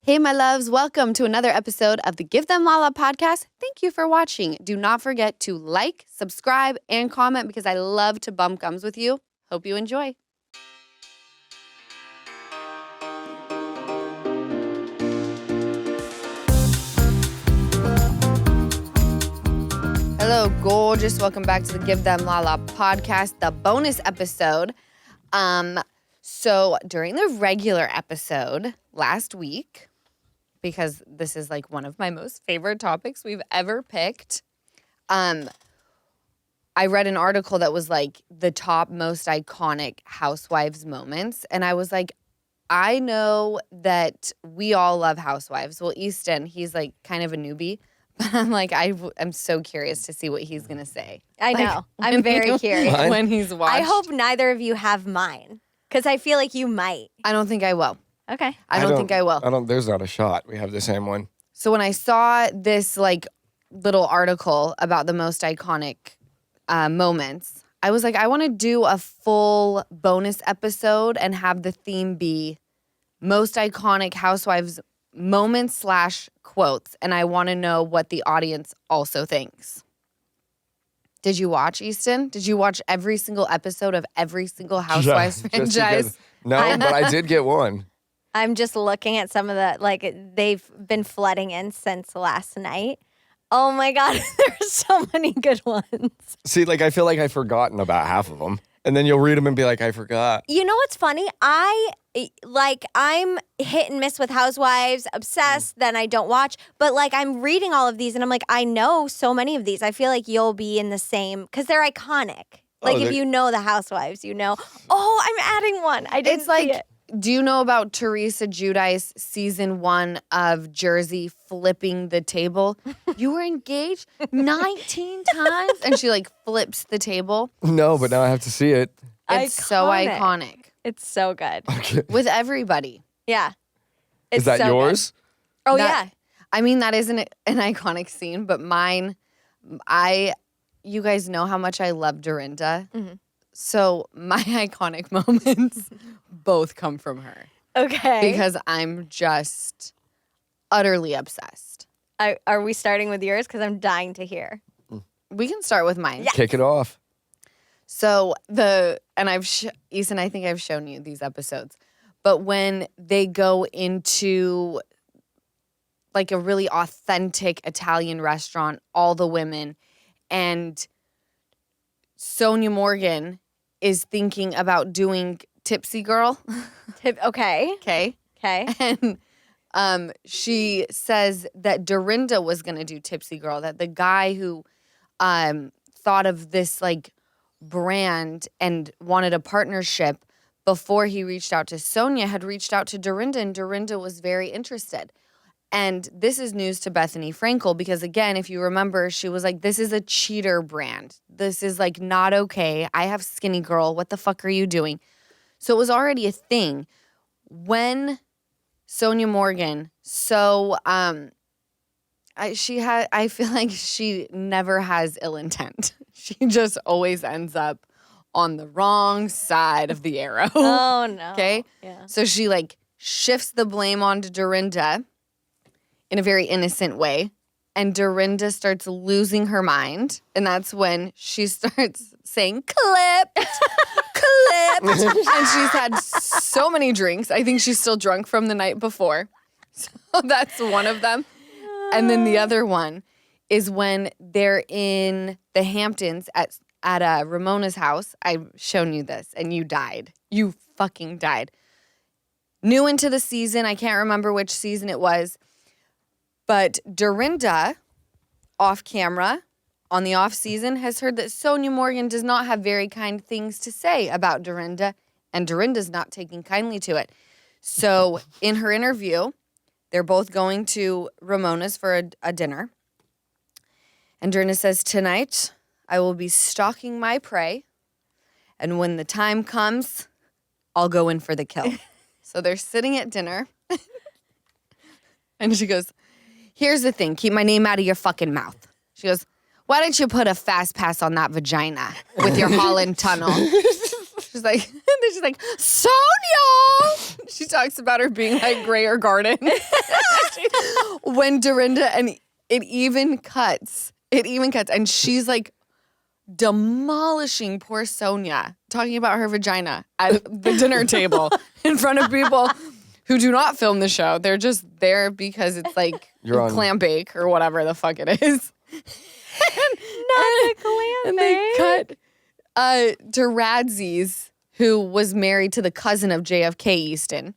Hey, my loves. Welcome to another episode of the Give Them Lala podcast. Thank you for watching. Do not forget to like, subscribe, and comment because I love to bump gums with you. Hope you enjoy. Hello, gorgeous. Welcome back to the Give Them Lala podcast, the bonus episode. So during the regular episode last week, because this is like one of my most favorite topics we've ever picked, I read an article that was like the top most iconic Housewives moments. And I was like, I know that we all love Housewives. Well, Easton, he's like kind of a newbie. But I'm like, I'm so curious to see what he's going to say. I know. I'm very curious. When he's watched. I hope neither of you have mine because I feel like you might. I don't think I will. Okay. I don't think I will. There's not a shot. We have the same one. So when I saw this like little article about the most iconic moments, I was like, I want to do a full bonus episode and have the theme be most iconic Housewives moments / quotes. And I want to know what the audience also thinks. Did you watch, Easton? Did you watch every single episode of every single Housewives franchise? No, but I did get one. I'm just looking at some of the, they've been flooding in since last night. Oh my God, there's so many good ones. See, I feel like I've forgotten about half of them. And then you'll read them and be like, I forgot. You know what's funny? I'm hit and miss with Housewives, obsessed, then I don't watch. But I'm reading all of these and I'm like, I know so many of these. I feel like you'll be in the same, because they're iconic. If you know the Housewives, you know, I'm adding one. I didn't see it. Do you know about Teresa Giudice season 1 of Jersey flipping the table? You were engaged 19 times? And she flips the table. No, but now I have to see it. It's so iconic. It's so good. Okay. With everybody. Yeah. Is that so yours? Good. Oh, yeah. I mean, that isn't an iconic scene, but mine, you guys know how much I love Dorinda. Mm-hmm. So my iconic moments both come from her. Okay. Because I'm just utterly obsessed. Are we starting with yours? Because I'm dying to hear. We can start with mine. Yeah. Kick it off. So Easton, I think I've shown you these episodes, but when they go into a really authentic Italian restaurant, all the women, and Sonia Morgan is thinking about doing Tipsy Girl. Okay. Okay. And she says that Dorinda was going to do Tipsy Girl, that the guy who thought of this brand and wanted a partnership before he reached out to Sonia had reached out to Dorinda, and Dorinda was very interested. And this is news to Bethany Frankel because, again, if you remember, she was like, this is a cheater brand. This is not okay. I have Skinny Girl. What the fuck are you doing? So it was already a thing. When Sonia Morgan, I feel like she never has ill intent. She just always ends up on the wrong side of the arrow. Oh, no. Okay? Yeah. So she shifts the blame onto Dorinda in a very innocent way. And Dorinda starts losing her mind. And that's when she starts saying, clipped. And she's had so many drinks. I think she's still drunk from the night before. So that's one of them. And then the other one is when they're in the Hamptons at Ramona's house. I've shown you this, and you died. You fucking died. New into the season. I can't remember which season it was. But Dorinda, off camera, on the off season, has heard that Sonia Morgan does not have very kind things to say about Dorinda, and Dorinda's not taking kindly to it. So in her interview, they're both going to Ramona's for a dinner. And Dorinda says, tonight, I will be stalking my prey. And when the time comes, I'll go in for the kill. So they're sitting at dinner. And she goes, here's the thing. Keep my name out of your fucking mouth. She goes, why don't you put a fast pass on that vagina with your Holland tunnel? She's like, and then she's like, Sonia. She talks about her being like Greyer Garden. When Dorinda, and it even cuts, and she's like demolishing poor Sonia, talking about her vagina at the dinner table in front of people who do not film the show. They're just there because it's like clam bake or whatever the fuck it is. Not the clam And they cut to Radzis, who was married to the cousin of JFK Easton.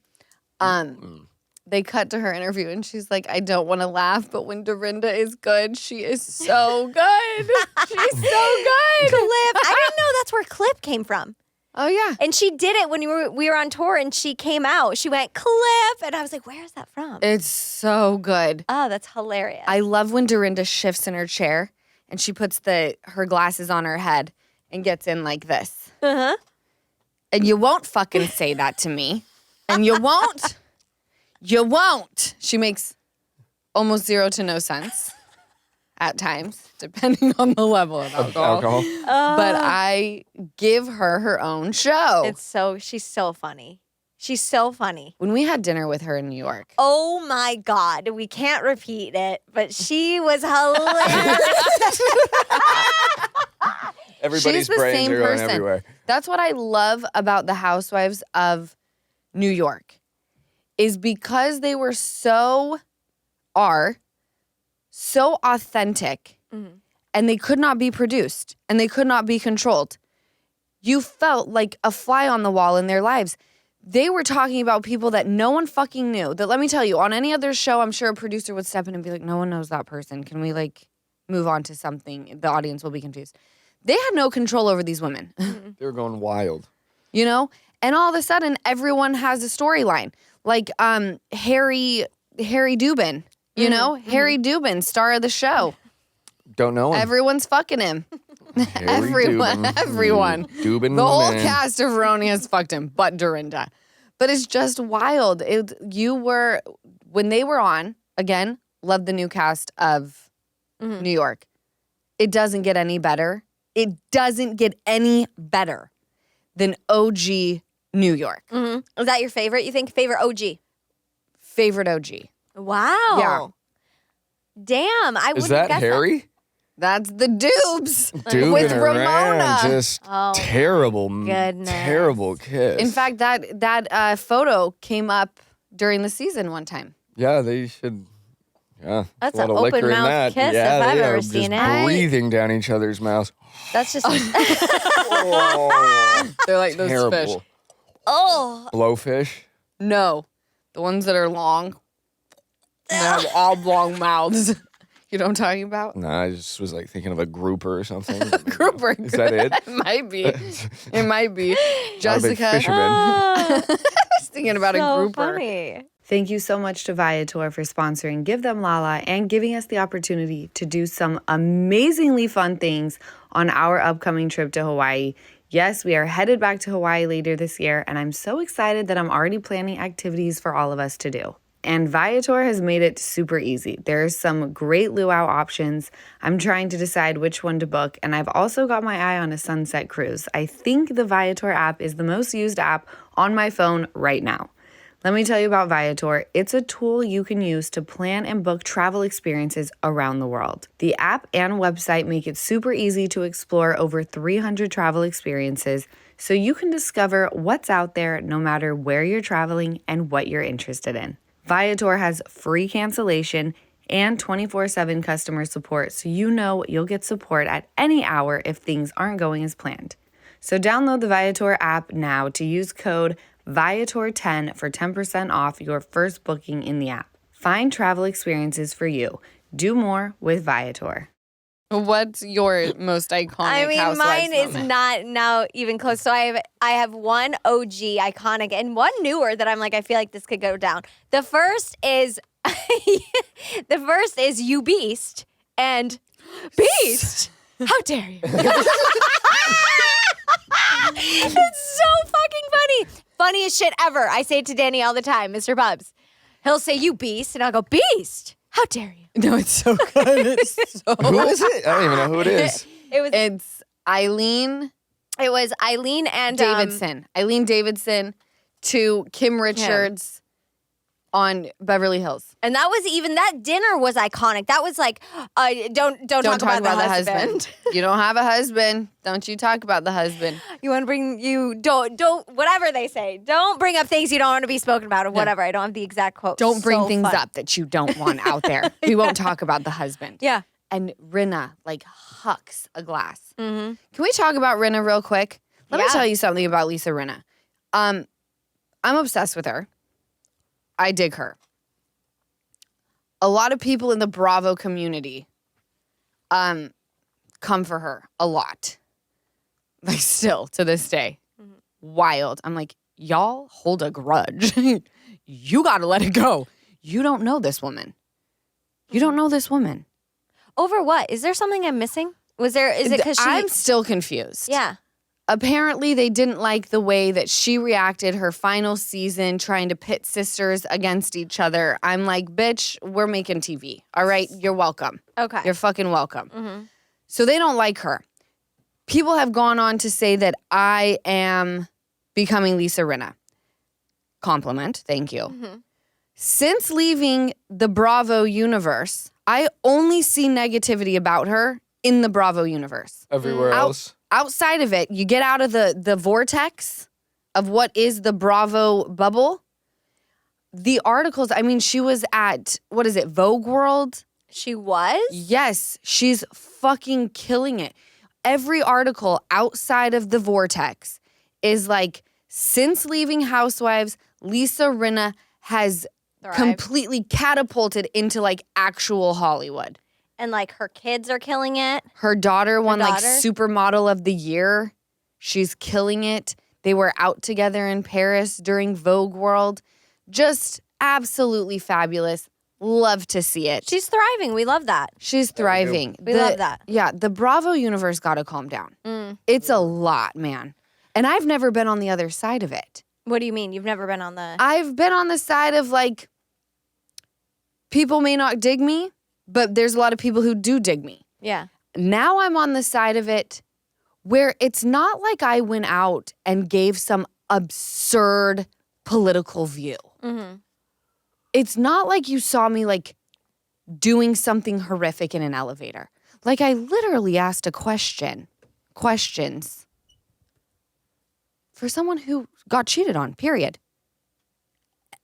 They cut to her interview and she's like, I don't want to laugh, but when Dorinda is good, she is so good. She's so good. Clip. I didn't know that's where Clip came from. Oh, yeah. And she did it when we were on tour and she came out. She went, Clip. And I was like, where is that from? It's so good. Oh, that's hilarious. I love when Dorinda shifts in her chair and she puts her glasses on her head and gets in like this. Uh-huh. And you won't fucking say that to me. And you won't. You won't. She makes almost zero to no sense at times, depending on the level of alcohol. But I give her own show. She's so funny. She's so funny. When we had dinner with her in New York. Oh my God. We can't repeat it, but she was hilarious. Everybody's She's the brains same are going person. everywhere. That's what I love about the Housewives of New York, is because they were so authentic, and they could not be produced and they could not be controlled. You felt like a fly on the wall in their lives. They were talking about people that no one fucking knew. That, let me tell you, on any other show, I'm sure a producer would step in and be like, no one knows that person. Can we move on to something? The audience will be confused. They had no control over these women. They were going wild. You know? And all of a sudden, everyone has a storyline. Like Harry Dubin, you know? Harry Dubin, star of the show. Don't know him. Everyone's fucking him. Everyone. Dubin, The whole man. cast of Veroni has fucked him, but Dorinda. But it's just wild. When they were on, again, love the new cast of New York. It doesn't get any better. It doesn't get any better than OG New York. Mm-hmm. Is that your favorite? You think favorite OG? Favorite OG. Wow. Yeah. Damn. I wouldn't Is that guess Harry? That's the Dubes Dubin with around, Ramona. just Oh, terrible, goodness. terrible kiss. In fact, that photo came up during the season one time. Yeah, they should. Yeah, That's a lot an of liquor in open-mouthed that. kiss yeah, if I've they ever are seen just it. breathing down each other's mouths. That's just. Oh, They're like those terrible. fish. Oh. Blowfish. No, the ones that are long. They have oblong mouths. You know what I'm talking about? No, I just was like thinking of a grouper or something. Grouper. Is that it? It might be. It might be. Not a big Jessica. fisherman. I was thinking about a So grouper. funny. Thank you so much to Viator for sponsoring Give Them Lala and giving us the opportunity to do some amazingly fun things on our upcoming trip to Hawaii. Yes, we are headed back to Hawaii later this year, and I'm so excited that I'm already planning activities for all of us to do. And Viator has made it super easy. There's some great luau options. I'm trying to decide which one to book, and I've also got my eye on a sunset cruise. I think the Viator app is the most used app on my phone right now. Let me tell you about Viator. It's a tool you can use to plan and book travel experiences around the world. The app and website make it super easy to explore over 300 travel experiences, so you can discover what's out there no matter where you're traveling and what you're interested in. Viator has free cancellation and 24/7 customer support, so you know you'll get support at any hour if things aren't going as planned. So download the Viator app now to use code Viator10 for 10% off your first booking in the app. Find travel experiences for you. Do more with Viator. What's your most iconic I mean, Housewives mine is moment? not now even close. So I have one OG iconic and one newer that I'm like, I feel like this could go down. The first is You Beast and Beast. How dare you? It's so fucking funny. Funniest shit ever. I say it to Danny all the time, Mr. Bubs. He'll say, you beast, and I'll go, Beast. How dare you? No, it's so good. It's so Who is it? I don't even know who it is. It was It's Eileen It was Eileen and Eileen Davidson to Kim Richards on Beverly Hills. And that dinner was iconic. That was like, don't talk about the husband. You don't have a husband. Don't you talk about the husband. You want to don't whatever they say. Don't bring up things you don't want to be spoken about or whatever. I don't have the exact quote. Don't bring things up that you don't want out there. We won't talk about the husband. Yeah. And Rinna hucks a glass. Mm-hmm. Can we talk about Rinna real quick? Let me tell you something about Lisa Rinna. I'm obsessed with her. I dig her. A lot of people in the Bravo community come for her a lot. Still to this day. Mm-hmm. Wild. I'm like, y'all hold a grudge. You got to let it go. You don't know this woman. You don't know this woman. Over what? Is there something I'm missing? Is it because I'm still confused. Yeah. Apparently, they didn't like the way that she reacted her final season trying to pit sisters against each other. I'm like, bitch, we're making TV. All right? You're welcome. Okay. You're fucking welcome. Mm-hmm. So they don't like her. People have gone on to say that I am becoming Lisa Rinna. Compliment. Thank you. Mm-hmm. Since leaving the Bravo universe, I only see negativity about her in the Bravo universe. Everywhere else. Outside of it, you get out of the vortex of what is the Bravo bubble. The articles, she was at, Vogue World? She was? Yes, she's fucking killing it. Every article outside of the vortex is since leaving Housewives, Lisa Rinna has completely catapulted into actual Hollywood. And her kids are killing it. Her daughter won supermodel of the year. She's killing it. They were out together in Paris during Vogue World. Just absolutely fabulous. Love to see it. She's thriving. We love that. She's thriving. We love that. Yeah, the Bravo universe got to calm down. It's a lot, man. And I've never been on the other side of it. What do you mean? You've never been on the... I've been on the side of people may not dig me, but there's a lot of people who do dig me. Yeah. Now I'm on the side of it where it's not like I went out and gave some absurd political view. Mm-hmm. It's not like you saw me doing something horrific in an elevator. I literally asked questions for someone who got cheated on, period.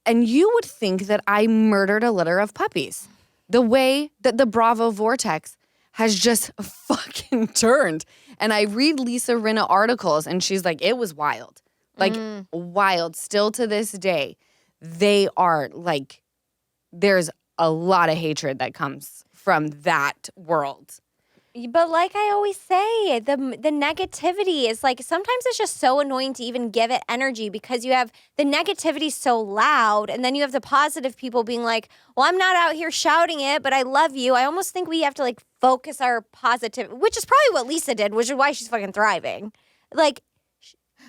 And you would think that I murdered a litter of puppies. The way that the Bravo vortex has just fucking turned. And I read Lisa Rinna articles and she's like, it was wild. Wild. Still to this day, they are there's a lot of hatred that comes from that world. But I always say, the negativity is sometimes it's just so annoying to even give it energy because you have the negativity so loud and then you have the positive people being like, well, I'm not out here shouting it, but I love you. I almost think we have to focus our positive, which is probably what Lisa did, which is why she's fucking thriving. But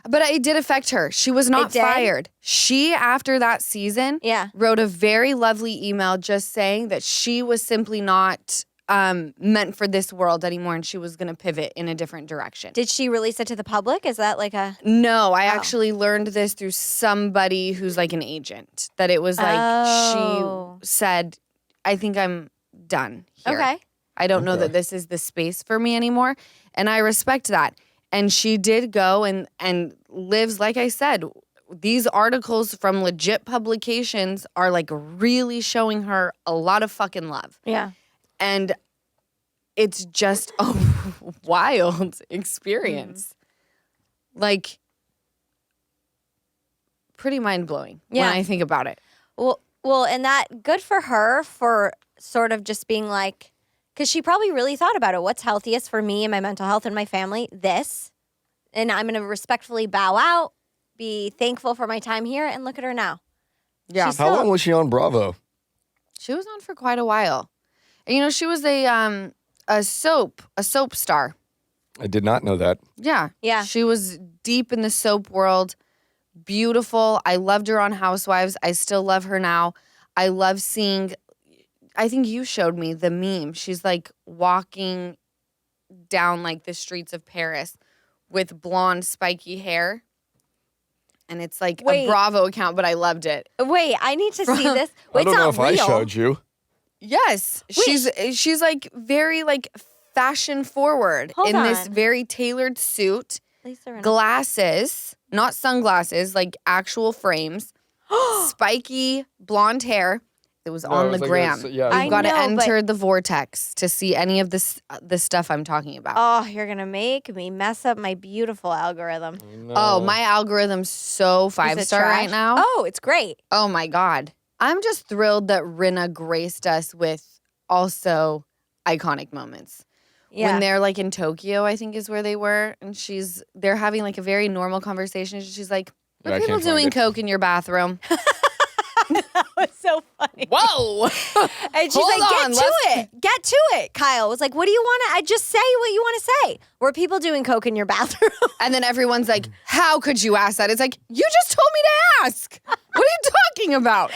it did affect her. She was not fired. She, after that season, wrote a very lovely email just saying that she was simply not meant for this world anymore and she was going to pivot in a different direction. Did she release it to the public? Is that No, I actually learned this through somebody who's an agent. That it was she said, I think I'm done here. Okay. I don't know that this is the space for me anymore. And I respect that. And she did go and lives, like I said, these articles from legit publications are really showing her a lot of fucking love. Yeah. And it's just a wild experience. Pretty mind-blowing when I think about it. Well, and that, good for her for sort of just being because she probably really thought about it. What's healthiest for me and my mental health and my family? This. And I'm going to respectfully bow out, be thankful for my time here, and look at her now. Yeah. How long was she on Bravo? She was on for quite a while. And, she was a soap star. I did not know that. Yeah. Yeah. She was deep in the soap world. Beautiful. I loved her on Housewives. I still love her now. I love seeing, I think you showed me the meme. She's walking down the streets of Paris with blonde spiky hair. And it's like Wait. a Bravo account, but I loved it. Wait, I need to see this. I Wait, don't it's know not if I real. showed you. Yes. She's like very like fashion forward Hold in this on. very tailored suit, Lisa Rinna. glasses, not sunglasses, like actual frames, spiky blonde hair. It was on the gram. yeah. You've got to I know, but- enter the vortex to see any of this the stuff I'm talking about. Oh, you're going to make me mess up my beautiful algorithm. Oh, my algorithm's so Is it 5-star right trash? now. Oh, it's great. Oh my God. I'm just thrilled that Rinna graced us with also iconic moments. Yeah. When they're like in Tokyo, I think is where they were, and they're having like a very normal conversation. She's like, Yeah, "Are I people can't find doing it. coke in your bathroom?" That was so funny. Whoa! And she's Hold like, on, get to it. Get to it. Kyle was like, what do you want to, I just say what you want to say. Were people doing coke in your bathroom? And then everyone's like, "How could you ask that?" It's like, you just told me to ask. What are you talking about?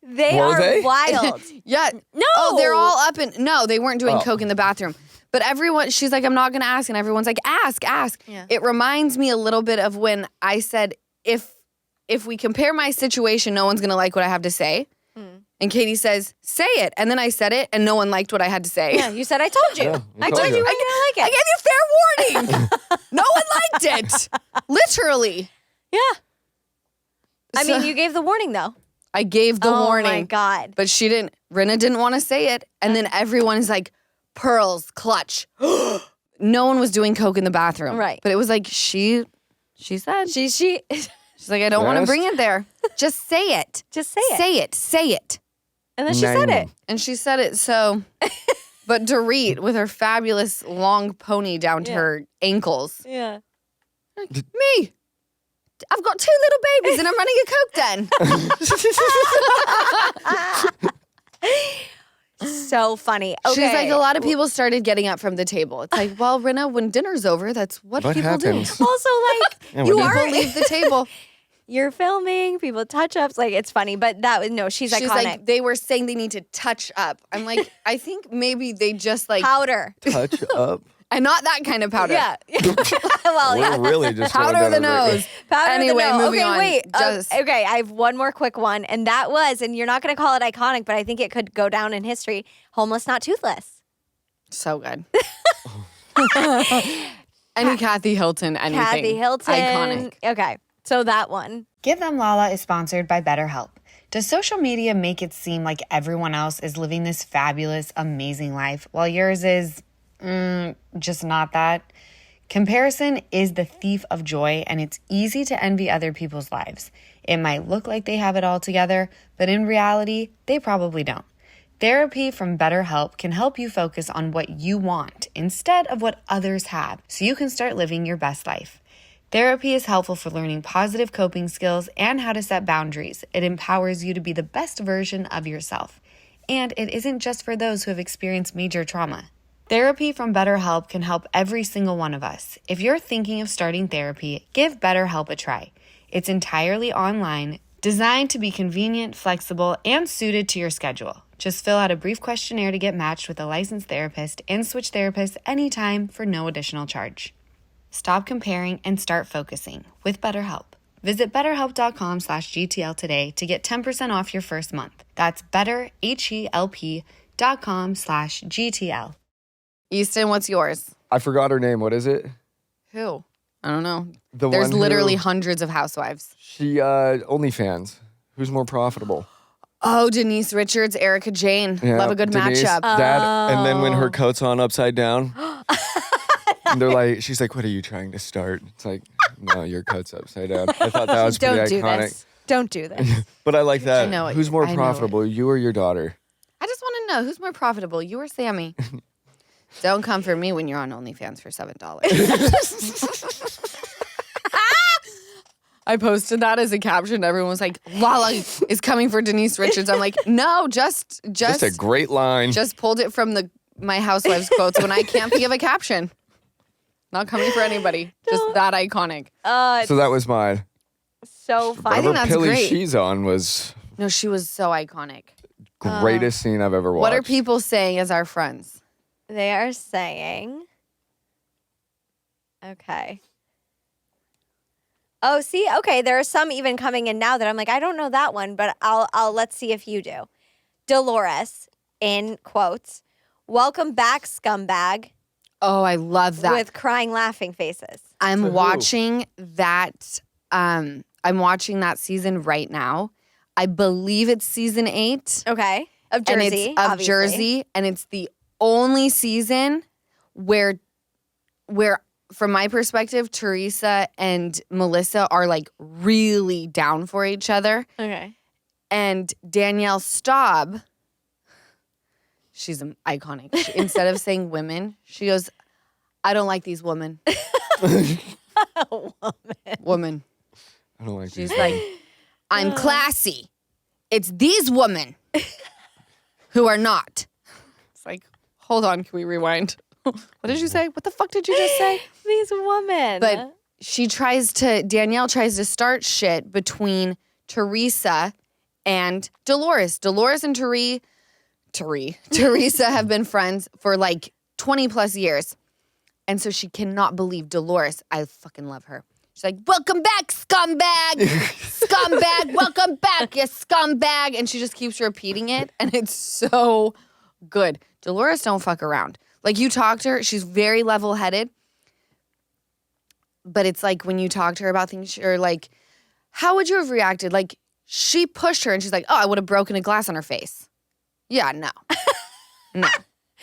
They Were are they? wild. Yeah. No. Oh, they're all up in. No, they weren't doing Oh. coke in the bathroom. But everyone, she's like, "I'm not going to ask," and everyone's like, "Ask, ask." Yeah. It reminds me a little bit of when I said, if we compare my situation, no one's going to like what I have to say. And Katie says, "Say it," and then I said it, and no one liked what I had to say. Yeah, you said I told you. Yeah, I told told you you. weren't gonna like I it. gave you fair warning. No one liked it. Literally. Yeah. I So- mean, you gave the warning though. I gave the Oh warning. my God. But she didn't. Rinna didn't want to say it. And then everyone is like, pearls, clutch. No one was doing coke in the bathroom. Right. But it was like, she said. She's She's like, I don't want to Yes. bring it there. Just say it. just say it. Say it. Say it. And then she said it. And she said it so. But Dorit, with her fabulous long pony down to Yeah. her ankles. Yeah. Me. I've got 2 little babies and I'm running a coke den. So funny. Okay. She's like, a lot of people started getting up from the table. It's like, well, Rinna, when dinner's over, that's what What people happens? do. Also, like, Yeah, you what are People leave the table. you're filming, people touch ups. Like, it's funny, but that was no, she's She's iconic. like, they were saying they need to touch up. I'm like, I think maybe they just like, Powder. Touch up. and not that kind of powder. Yeah. Well, yeah. We're really just going Powder down the a great- nose. Powder Anyway, the nose. moving okay, on. wait. Just- Okay, I have one more quick one, and that was, and you're not going to call it iconic, but I think it could go down in history. Homeless, not toothless. So good. Any Kathy Hilton, anything. Kathy Hilton. Iconic. Okay, so that one. Give Them Lala is sponsored by BetterHelp. Does social media make it seem like everyone else is living this fabulous, amazing life while yours is just not that? Comparison is the thief of joy, and it's easy to envy other people's lives. It might look like they have it all together, but in reality, they probably don't. Therapy from BetterHelp can help you focus on what you want instead of what others have, so you can start living your best life. Therapy is helpful for learning positive coping skills and how to set boundaries. It empowers you to be the best version of yourself. And it isn't just for those who have experienced major trauma. Therapy from BetterHelp can help every single one of us. If you're thinking of starting therapy, give BetterHelp a try. It's entirely online, designed to be convenient, flexible, and suited to your schedule. Just fill out a brief questionnaire to get matched with a licensed therapist and switch therapists anytime for no additional charge. Stop comparing and start focusing with BetterHelp. Visit betterhelp.com/GTL today to get 10% off your first month. That's betterhelp.com/GTL. Easton, what's yours? I forgot her name. What is it? Who? I don't know. The There's one literally who- hundreds of housewives. She OnlyFans. Who's more profitable? Oh, Denise Richards, Erica Jane. Yeah, Love a good Denise, matchup. Dad, and then Oh. when her coat's on upside down, and they're like, she's like, "What are you trying to start?" It's like, "No, your coat's upside down." I thought that was pretty Don't do iconic. this. Don't do this. But I like that. know it. Who's more I know it. profitable, you or your daughter? I just want to know who's more profitable, you or Sammy? Don't come for me when you're on OnlyFans for $7. I posted that as a caption. Everyone was like, Lala is coming for Denise Richards. I'm like, no, just Just a great line. just pulled it from my Housewives quotes when I can't think of a caption. Not coming for anybody. Just that iconic. It's So that was mine. so funny. think Whatever that's pilly great. she's on was No, she was so iconic. greatest scene I've ever watched. What are people saying as our friends? They are saying, okay. Oh, see? Okay, there are some even coming in now that I'm like, I don't know that one, but let's see if you do. Dolores, in quotes, welcome back, scumbag, Oh, I love that. with crying, laughing faces. I'm who? watching that. I'm watching that season right now. I believe it's season 8. Okay. Of And Jersey, it's of obviously. Jersey, and it's the only season where from my perspective, Teresa and Melissa are like really down for each other. Okay. And Danielle Staub, she's iconic. Instead of saying women, she goes, I don't like these women. Woman. I don't like She's these. like, I'm classy. It's these women who are not. It's like, hold on, can we rewind? What did you say? What the fuck did you just say? These women. But Danielle tries to start shit between Teresa and Dolores. Dolores and Teresa have been friends for like 20 plus years. And so she cannot believe Dolores. I fucking love her. She's like, welcome back, scumbag. Scumbag, welcome back, you scumbag. And she just keeps repeating it. And it's so good. Dolores don't fuck around. Like, you talk to her, she's very level-headed. But it's like when you talk to her about things, you're like, how would you have reacted? Like, she pushed her and she's like, oh, I would have broken a glass on her face. Yeah, no. No,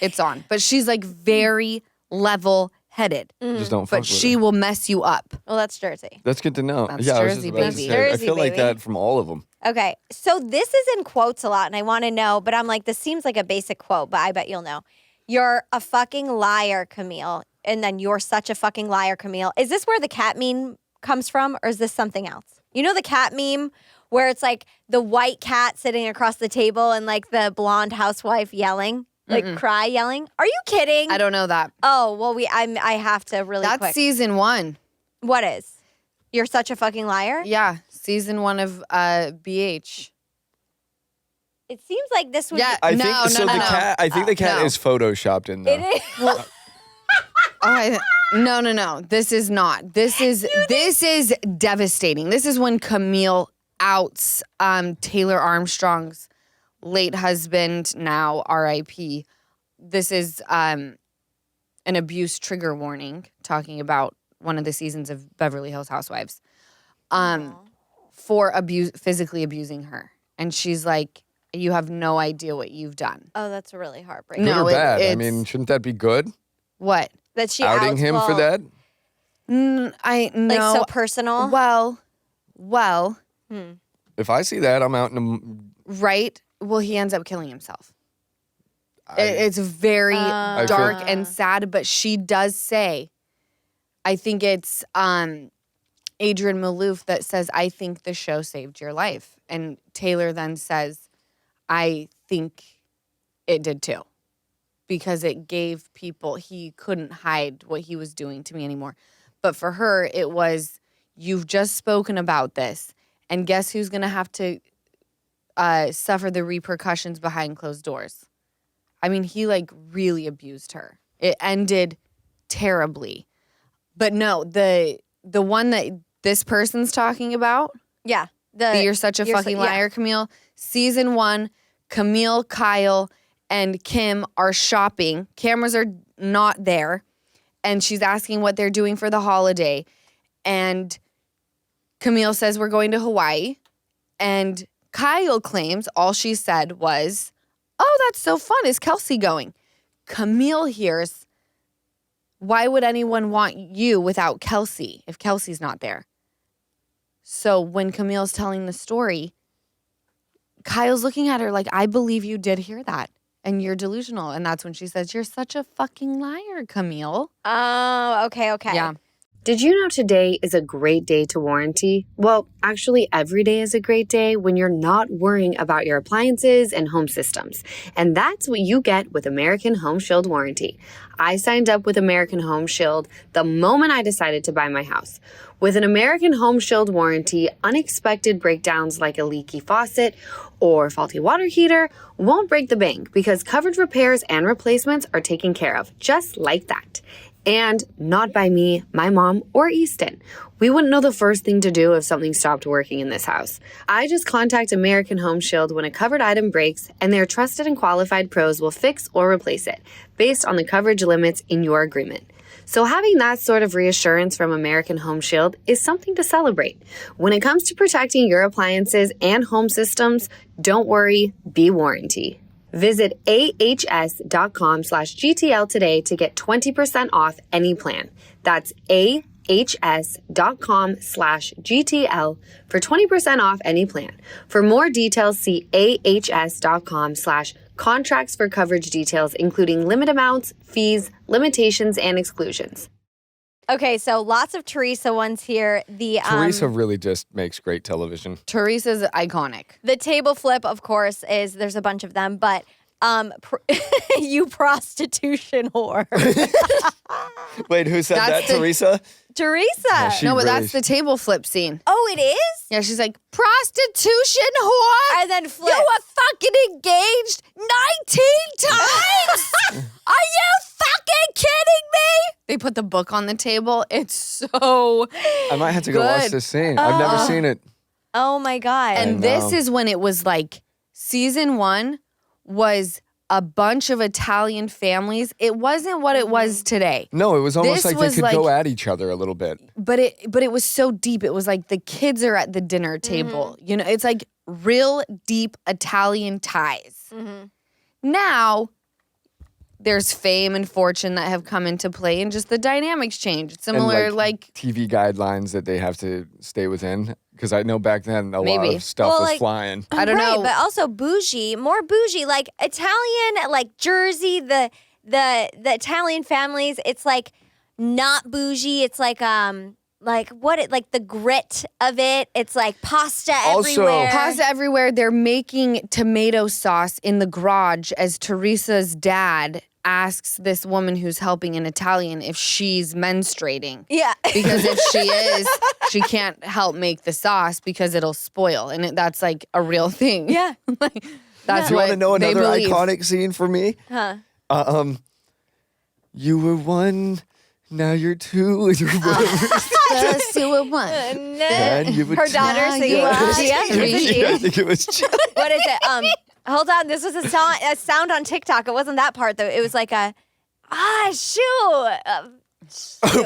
it's on. But she's like very level-headed. Just don't fuck But with she her. will mess you up. Well, that's Jersey. That's good to know. That's yeah, I was Jersey, just about to baby. say, I Jersey, feel like baby. that from all of them. Okay, so this is in quotes a lot, and I want to know, but I'm like, this seems like a basic quote, but I bet you'll know. You're a fucking liar, Camille. And then you're such a fucking liar, Camille. Is this where the cat meme comes from, or is this something else? You know the cat meme where it's like the white cat sitting across the table and like the blonde housewife yelling, like cry yelling? Are you kidding? I don't know that. Oh, well, I have to really That's quick. season 1. What is? You're such a fucking liar? Yeah, season 1 of BH. It seems like this would Yeah. I No, think no, so. no, The no. cat. I think the cat No. is photoshopped in though. It is. No. This is not. This is devastating. This is when Camille outs Taylor Armstrong's late husband, now R.I.P. This is an abuse trigger warning, talking about one of the seasons of Beverly Hills Housewives, for physically abusing her. And she's like, you have no idea what you've done. Oh, that's really heartbreaking. Good No, or bad? I it's- mean, shouldn't that be good? What? That she Outing outs, him for well, that? I know. Like so personal. Well, If I see that, I'm out in the. right? Well, he ends up killing himself. It's very I dark feel- and sad, but she does say, I think it's Adrian Malouf that says, I think the show saved your life. And Taylor then says, I think it did too. Because it gave people, he couldn't hide what he was doing to me anymore. But for her, it was, you've just spoken about this. And guess who's going to have to suffer the repercussions behind closed doors? I mean, he like really abused her. It ended terribly. But no, the one that this person's talking about, Yeah. you're such a fucking liar, Camille. Season 1, Camille, Kyle, and Kim are shopping. Cameras are not there. And she's asking what they're doing for the holiday. And Camille says, we're going to Hawaii. And Kyle claims all she said was, oh, that's so fun. Is Kelsey going? Camille hears, why would anyone want you without Kelsey if Kelsey's not there? So when Camille's telling the story, Kyle's looking at her like, I believe you did hear that. And you're delusional. And that's when she says, you're such a fucking liar, Camille. Oh, okay. Yeah. Did you know today is a great day to warranty? Well, actually, every day is a great day when you're not worrying about your appliances and home systems. And that's what you get with American Home Shield Warranty. I signed up with American Home Shield the moment I decided to buy my house. With an American Home Shield warranty, unexpected breakdowns like a leaky faucet or faulty water heater won't break the bank because covered repairs and replacements are taken care of just like that. And not by me, my mom, or Easton. We wouldn't know the first thing to do if something stopped working in this house. I just contact American Home Shield when a covered item breaks, and their trusted and qualified pros will fix or replace it, based on the coverage limits in your agreement. So having that sort of reassurance from American Home Shield is something to celebrate. When it comes to protecting your appliances and home systems, don't worry, be warranty. Visit ahs.com/GTL today to get 20% off any plan. That's ahs.com/GTL for 20% off any plan. For more details, see ahs.com/contracts for coverage details, including limit amounts, fees, limitations, and exclusions. Okay, so lots of Teresa ones here. Teresa really just makes great television. Teresa's iconic. The table flip, of course, there's a bunch of them, but you prostitution whore. Wait, who said that? Teresa? Teresa. She No, but really- that's the table flip scene. Oh, it is? Yeah, she's like, prostitution whore. And then flip. You were fucking engaged 19 times? Are you fucking kidding me? They put the book on the table. It's so I might have to go watch good. this scene. I've never seen it. Oh, my God. And this is when it was like season 1 was a bunch of Italian families. It wasn't what it was today. No, it was almost This like was they could go like- at each other a little bit. But it was so deep. It was like the kids are at the dinner table. You know, it's like real deep Italian ties. Now there's fame and fortune that have come into play, and just the dynamics change. It's similar, And, like TV guidelines that they have to stay within. Because I know back then a lot Maybe. of stuff Well, was like- flying. I don't right, know. but also bougie, more bougie, like Italian, like Jersey, the Italian families. It's like not bougie. It's like like the grit of it. It's like pasta Also- everywhere. Pasta everywhere. They're making tomato sauce in the garage as Teresa's dad asks this woman who's helping in Italian if she's menstruating. Yeah. Because if she is, she can't help make the sauce because it'll spoil. And that's like a real thing. Yeah. Like, that's Do you what want to know they another believe. iconic scene for me? Huh. You were one, now you're two. You're First you were one. Then you were Her two. daughter Now singing you are Gia? three. Is it Gia? I think it was Gia. What is it? Hold on. This was a sound on TikTok. It wasn't that part though. It was like a shoot.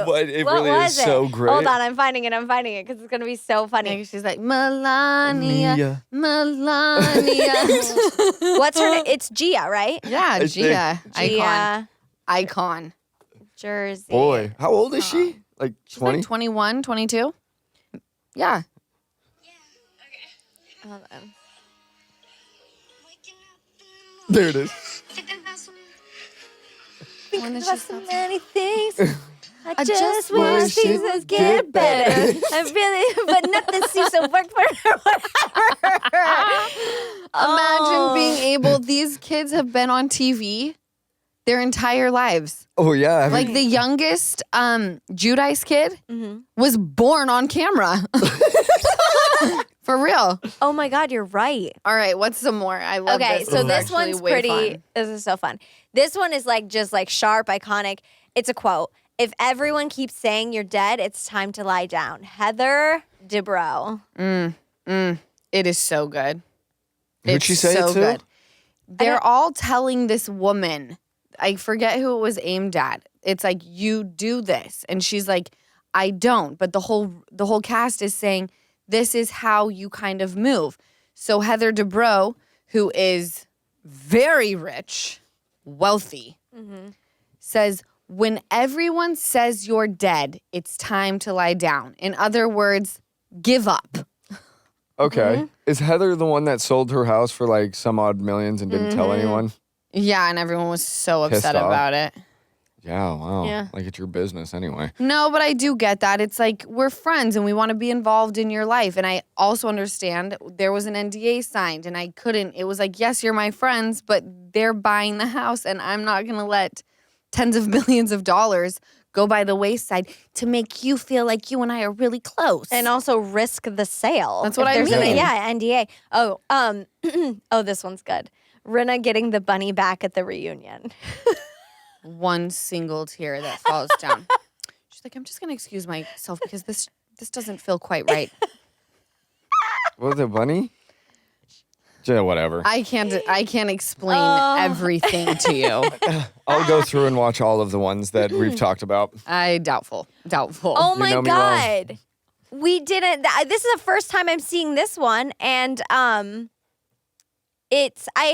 But it What really was is so it? great. Hold on, I'm finding it because it's gonna be so funny. And she's like, Melania, Mia. Melania. What's her name? It's Gia, right? Yeah, think- Gia. Icon. Gia, Icon. Jersey. Boy, how old is she? Like She's 20? like 21, 22. Yeah. Hold on. There it is. When About so many things. I just wish wish things would get better. I really, but nothing seems to work for her. Imagine being able, these kids have been on TV their entire lives. Oh, yeah. I mean, Like the youngest Judice kid was born on camera. For real. Oh my God, you're right. All right, what's some more? I love Okay, this. so is this actually one's way pretty. fun. This is so fun. This one is like just like sharp, iconic. It's a quote. If everyone keeps saying you're dead, it's time to lie down. Heather Dubrow. It is so good. Who'd It's she say so it to? good. They're all telling this woman, I forget who it was aimed at. It's like, you do this. And she's like, I don't. But the whole cast is saying, this is how you kind of move. So Heather Dubrow, who is very rich, wealthy, says, when everyone says you're dead, it's time to lie down. In other words, give up. okay. Is Heather the one that sold her house for like some odd millions and didn't tell anyone? Yeah, and everyone was so Pissed upset off. about it. Yeah, wow. Yeah. Like it's your business anyway. No, but I do get that. It's like we're friends and we want to be involved in your life. And I also understand there was an NDA signed and I couldn't. It was like, yes, you're my friends, but they're buying the house and I'm not going to let tens of millions of dollars go by the wayside to make you feel like you and I are really close. And also risk the sale. That's what If I there's an- mean. yeah, NDA. Oh, oh, this one's good. Rinna getting the bunny back at the reunion. one single tear that falls down. She's like, I'm just gonna excuse myself because this doesn't feel quite right. Was it Bunny? Yeah, whatever. I can't explain everything to you. I'll go through and watch all of the ones that we've talked about. Doubtful. Oh my know me well. God. We didn't. This is the first time I'm seeing this one. And I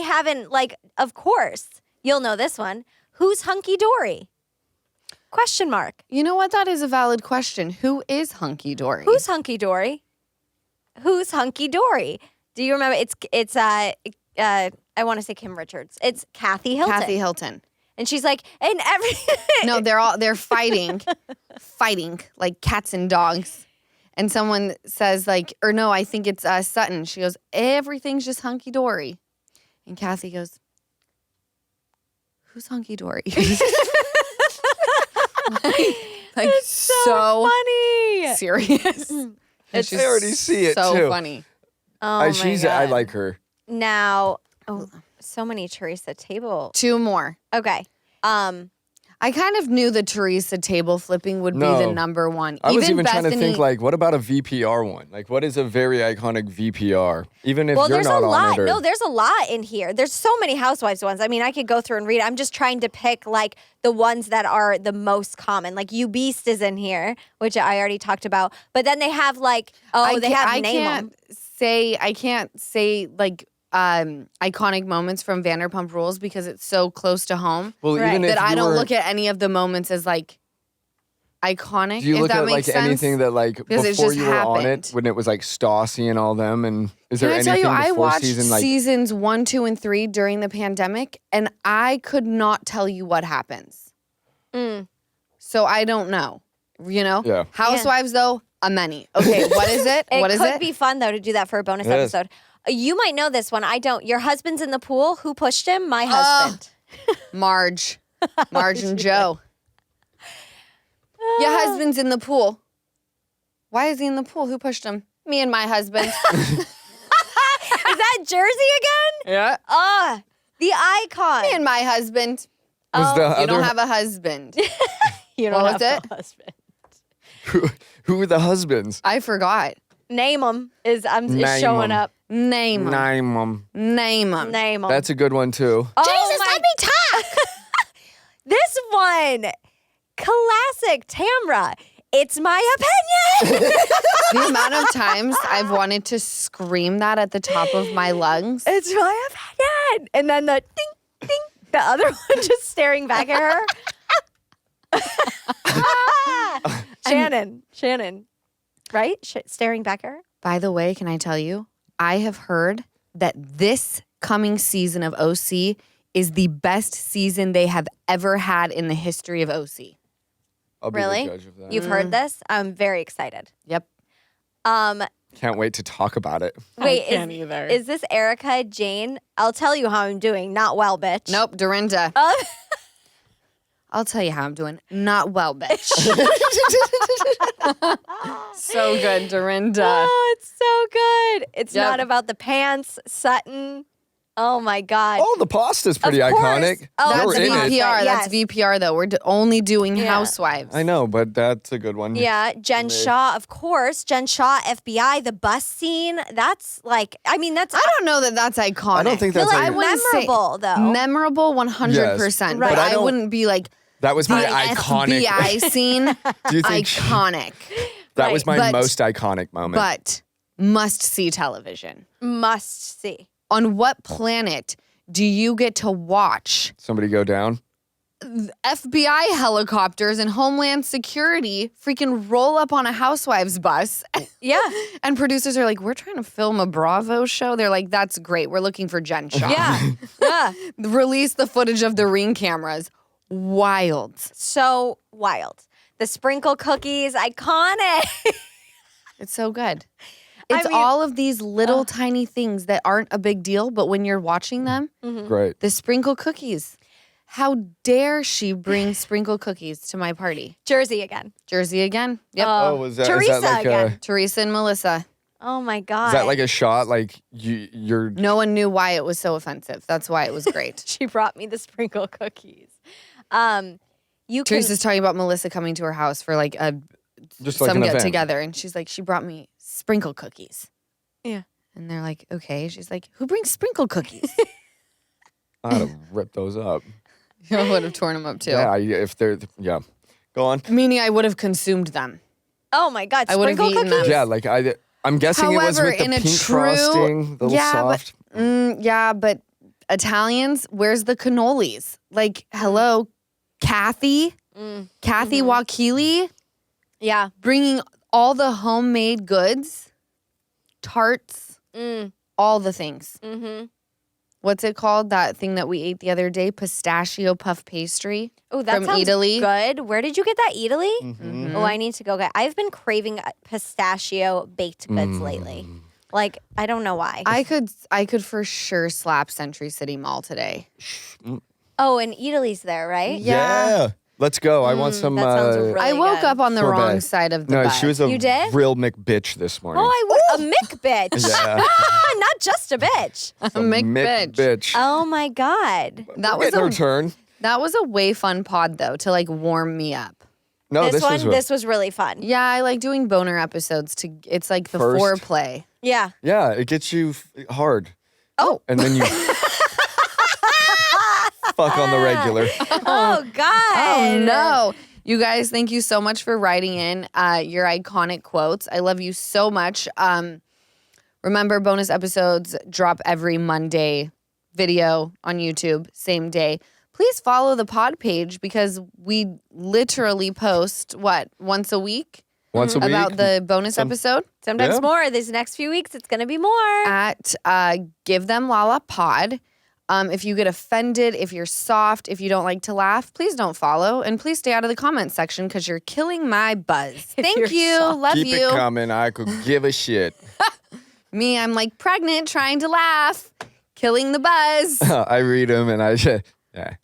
haven't, like, of course, you'll know this one. Who's Hunky Dory? Question mark. You know what? That is a valid question. Who is Hunky Dory? Who's Hunky Dory? Who's Hunky Dory? Do you remember? It's I want to say Kim Richards. It's Kathy Hilton. Kathy Hilton. And she's like, and every No, they're fighting like cats and dogs. And someone says like, or no, I think it's Sutton. She goes, everything's just hunky dory. And Kathy goes, who's hunky dory? like so funny. Serious. I already see it so too. funny. Oh my God. I like her. Now, so many Teresa table. 2 more. Okay. I kind of knew the Teresa table flipping would be the number one. I was even trying to Bethany- think, like, what about a VPR one? Like, what is a very iconic VPR? Even if you're there's not a on lot. it. Or... No, there's a lot in here. There's so many Housewives ones. I mean, I could go through and read. I'm just trying to pick like the ones that are the most common. Like You Beast is in here, which I already talked about. But then they have like, I can't say like iconic moments from Vanderpump Rules because it's so close to home. Well, Right. even if that I you don't were- look at any of the moments as like iconic. Do you if look that at makes like sense. anything that like Because it before just you were on it happened. when it was like Stassi and all them? And is there Can I tell anything you, I before watched season like? seasons 1, 2, and 3 during the pandemic, and I could not tell you what happens. So I don't know. You know? Yeah. Housewives though, a many. Okay, what is it? What is could it? be fun though to do that for a bonus It is. episode. You might know this one. I don't. Your husband's in the pool. Who pushed him? My husband. Marge and Joe. Your husband's in the pool. Why is he in the pool? Who pushed him? Me and my husband. Is that Jersey again? Yeah. The icon. Me and my husband. Was the You other, don't have a husband. You What don't was have it? a husband. who were the husbands? I forgot. Name him is Name showing 'em. up. Name him. Name 'em. Name him. Name him. That's a good one too. Jesus, let me talk. This one, classic Tamra. It's my opinion. The amount of times I've wanted to scream that at the top of my lungs. It's my opinion. And then the ding, ding. The other one just staring back at her. Shannon. Right? Staring back at her? By the way, can I tell you, I have heard that this coming season of OC is the best season they have ever had in the history of OC. I'll be Really? the judge of that. You've heard this? I'm very excited. Yep. Can't wait to talk about it. Wait, can't either. is this Erica Jane? I'll tell you how I'm doing. Not well, bitch. Nope, Dorinda. Oh. I'll tell you how I'm doing. Not well, bitch. So good, Dorinda. Oh, it's so good. It's Yep. not about the pants, Sutton. Oh my God. Oh, the pasta's pretty Of course. iconic. Oh, You're That's in it. VPR. Yes. That's VPR, though. We're only doing Yeah. Housewives. I know, but that's a good one. Yeah, Jen Shaw, of course. Jen Shaw, FBI, the bus scene. That's like, I mean, that's I don't know that that's iconic. I don't think that's like like, wouldn't say- memorable, though. Memorable 100%. Yes. But Right. I wouldn't be like, that was my the iconic. FBI scene, Do you think iconic. that was my But- most iconic moment? But must see television. Must see. On what planet do you get to watch Somebody go down. FBI helicopters and Homeland Security freaking roll up on a Housewives bus? Yeah. And producers are like, we're trying to film a Bravo show. They're like, that's great. We're looking for Jen Shaw. Yeah. Yeah. Release the footage of the Ring cameras. Wild. So wild. The sprinkle cookies, iconic. It's so good. I It's mean- all of these little tiny things that aren't a big deal, but when you're watching them, Great. the sprinkle cookies. How dare she bring sprinkle cookies to my party? Jersey again. Jersey again. Yep. Oh, was that, is Teresa that like again. Teresa and Melissa. Oh my God. is that like a shot? Like you're No one knew why it was so offensive. That's why it was great. She brought me the sprinkle cookies. You can. Teresa's talking about Melissa coming to her house for like Just like some an get event. together, and she's like, she brought me sprinkle cookies. Yeah. And they're like, okay. She's like, who brings sprinkle cookies? I'd have ripped those up. I would have torn them up too. Yeah, if they're Go on. Meaning I would have consumed them. Oh my God, I would've sprinkle eaten them. cookies? Yeah, like I'm guessing it was However, with the in a pink true- frosting, the little soft. But Italians, where's the cannolis? Like, hello, Kathy Wakili, Yeah. bringing all the homemade goods, tarts, all the things. Mm-hmm. What's it called? That thing that we ate the other day, pistachio puff pastry. Oh, that from sounds Italy. good. Where did you get that? Italy? Mm-hmm. Oh, I need to go get. I've been craving pistachio baked goods lately. Like, I don't know why. I could for sure slap Century City Mall today. Oh, and Italy's there, right? Yeah. Let's go. I want some. that sounds really I woke good. up on the Sorbet. wrong side of the No, bed. she was a You did? real McBitch this morning. Oh, I would. A Mick bitch. Yeah. Not just a bitch. a McBitch. McBitch. Oh my God. That We're was getting a her turn. That was a way fun pod though to like warm me up. No, this was this was really fun. Yeah, I like doing boner episodes it's like the First. foreplay. Yeah. Yeah, it gets you hard. Oh. And then you fuck on the regular. Oh God. Oh no. You guys, thank you so much for writing in your iconic quotes. I love you so much. Remember, bonus episodes drop every Monday, video on YouTube, same day. Please follow the pod page because we literally post, once a week? Once a week. About the bonus episode? Sometimes Yeah. more. These next few weeks, it's gonna be more. At Give Them Lala Pod. If you get offended, if you're soft, if you don't like to laugh, please don't follow. And please stay out of the comment section because you're killing my buzz. Thank you're you. soft. Love Keep you. it coming. I could give a shit. Me, I'm like pregnant, trying to laugh, killing the buzz. I read them and I say, yeah.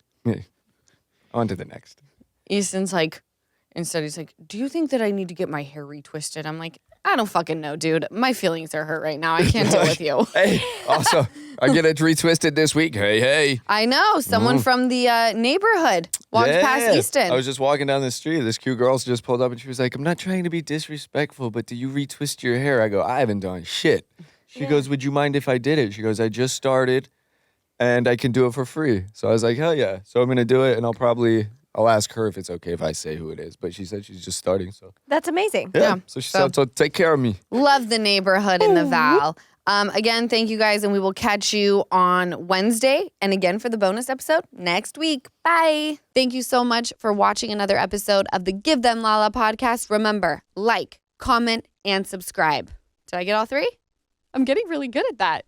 On to the next. Easton's like, instead he's like, do you think that I need to get my hair retwisted? I'm like, I don't fucking know, dude. My feelings are hurt right now. I can't deal with you. Hey, also, I get it retwisted this week. Hey. I know. Someone from the neighborhood walked past Easton. I was just walking down the street. This cute girl just pulled up and she was like, I'm not trying to be disrespectful, but do you retwist your hair? I go, I haven't done shit. She goes, would you mind if I did it? She goes, I just started and I can do it for free. So I was like, hell yeah. So I'm going to do it and I'll ask her if it's okay if I say who it is. But she said she's just starting. So That's amazing. Yeah. So she said, so take care of me. Love the neighborhood in the Val. Again, thank you guys, and we will catch you on Wednesday and again for the bonus episode next week. Bye. Thank you so much for watching another episode of the Give Them Lala podcast. Remember, like, comment, and subscribe. Did I get all three? I'm getting really good at that.